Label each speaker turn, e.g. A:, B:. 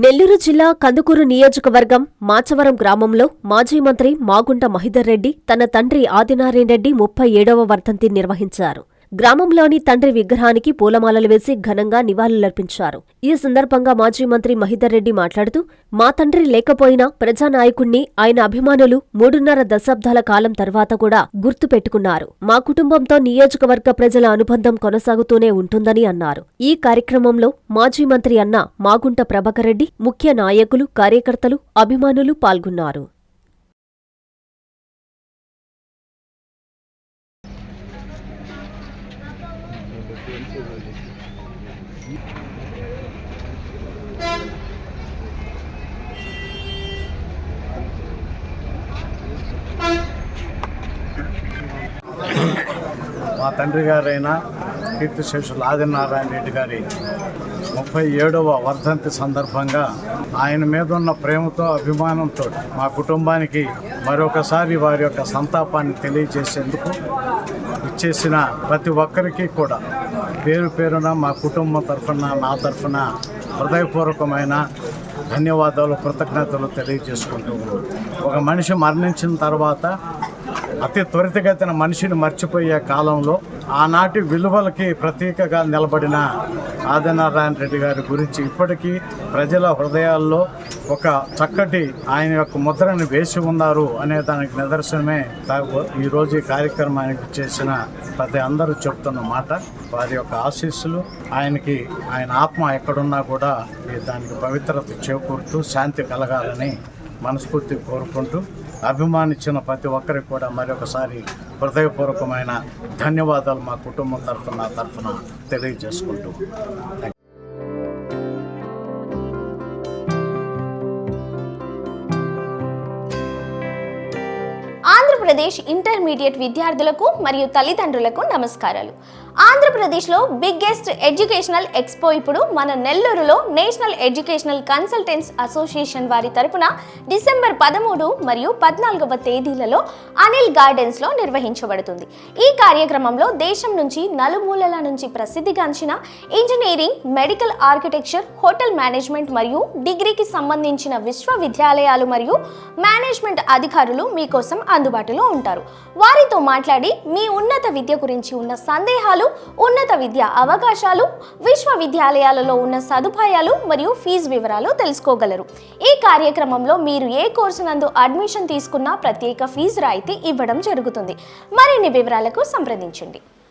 A: నెల్లూరు జిల్లా కందుకూరు నియోజకవర్గం మాచవరం గ్రామంలో మాజీ మంత్రి మాగుంట మహిదర్ రెడ్డి తన తండ్రి ఆదినారాయణ రెడ్డి 37వ వర్ధంతి నిర్వహించారు. గ్రామంలోని తండ్రి విగ్రహానికి పూలమాలలు వేసి ఘనంగా నివాళులర్పించారు. ఈ సందర్భంగా మాజీ మంత్రి మహిదర్ రెడ్డి మాట్లాడుతూ, మా తండ్రి లేకపోయినా ప్రజానాయకుణ్ణి ఆయన అభిమానులు 3.5 దశాబ్దాల కాలం తర్వాత కూడా గుర్తు పెట్టుకున్నారు. మా కుటుంబంతో నియోజకవర్గ ప్రజల అనుబంధం కొనసాగుతూనే ఉంటుందని అన్నారు. ఈ కార్యక్రమంలో మాజీ మంత్రి అన్న మాగుంట ప్రభాకర్ రెడ్డి, ముఖ్య నాయకులు, కార్యకర్తలు, అభిమానులు పాల్గొన్నారు.
B: మా తండ్రి గారైన కీర్తిశేషులు ఆదినారాయణ రెడ్డి గారి 37వ వర్ధంతి సందర్భంగా ఆయన మీద ఉన్న ప్రేమతో, అభిమానంతో మా కుటుంబానికి మరొకసారి వారి యొక్క సంతాపాన్ని తెలియజేసేందుకు ఇచ్చేసిన ప్రతి ఒక్కరికి కూడా పేరు పేరున మా కుటుంబం తరఫున, నా తరఫున హృదయపూర్వకమైన ధన్యవాదాలు, కృతజ్ఞతలు తెలియజేసుకుంటూ ఉన్నాం. ఒక మనిషి మరణించిన తర్వాత అతి త్వరితగతిన మనిషిని మర్చిపోయే కాలంలో ఆనాటి విలువలకి ప్రతీకగా నిలబడిన ఆదినారాయణ రెడ్డి గారి గురించి ఇప్పటికీ ప్రజల హృదయాల్లో ఒక చక్కటి ఆయన యొక్క ముద్రను వేసి ఉన్నారు అనే దానికి నిదర్శనమే ఈరోజు ఈ కార్యక్రమానికి చేసిన ప్రతి అందరూ చెప్తున్న మాట. వారి యొక్క ఆశీస్సులు ఆయనకి, ఆయన ఆత్మ ఎక్కడున్నా కూడా దానికి పవిత్రత చేకూరుతూ శాంతి కలగాలని మనస్ఫూర్తి కోరుకుంటూ, అభిమానించిన ప్రతి ఒక్కరికి కూడా మరొకసారి హృదయపూర్వకమైన ధన్యవాదాలు మా కుటుంబం తరఫున తెలియజేసుకుంటూ.
C: ఆంధ్రప్రదేశ్ ఇంటర్మీడియట్ విద్యార్థులకు మరియు తల్లిదండ్రులకు నమస్కారాలు. ఆంధ్రప్రదేశ్లో బిగ్గెస్ట్ ఎడ్యుకేషనల్ ఎక్స్పో ఇప్పుడు మన నెల్లూరులో నేషనల్ ఎడ్యుకేషనల్ కన్సల్టెంట్స్ అసోసియేషన్ వారి తరపున డిసెంబర్ 13 మరియు 14వ తేదీలలో అనిల్ గార్డెన్స్లో నిర్వహించబడుతుంది. ఈ కార్యక్రమంలో దేశం నుంచి నలుమూలల నుంచి ప్రసిద్ధిగాంచిన engineering, medical, architecture, hotel management మరియు డిగ్రీకి సంబంధించిన విశ్వవిద్యాలయాలు మరియు మేనేజ్మెంట్ అధికారులు మీకోసం అందుబాటులో ఉంటారు. వారితో మాట్లాడి మీ ఉన్నత విద్య గురించి ఉన్న సందేహాలు, ఉన్నత విద్యా అవకాశాలు, విశ్వవిద్యాలయాలలో ఉన్న సదుపాయాలు మరియు ఫీజు వివరాలు తెలుసుకోగలరు. ఈ కార్యక్రమంలో మీరు ఏ కోర్సు నందు అడ్మిషన్ తీసుకున్నా ప్రత్యేక ఫీజు రాయితీ ఇవ్వడం జరుగుతుంది. మరిన్ని వివరాలకు సంప్రదించండి.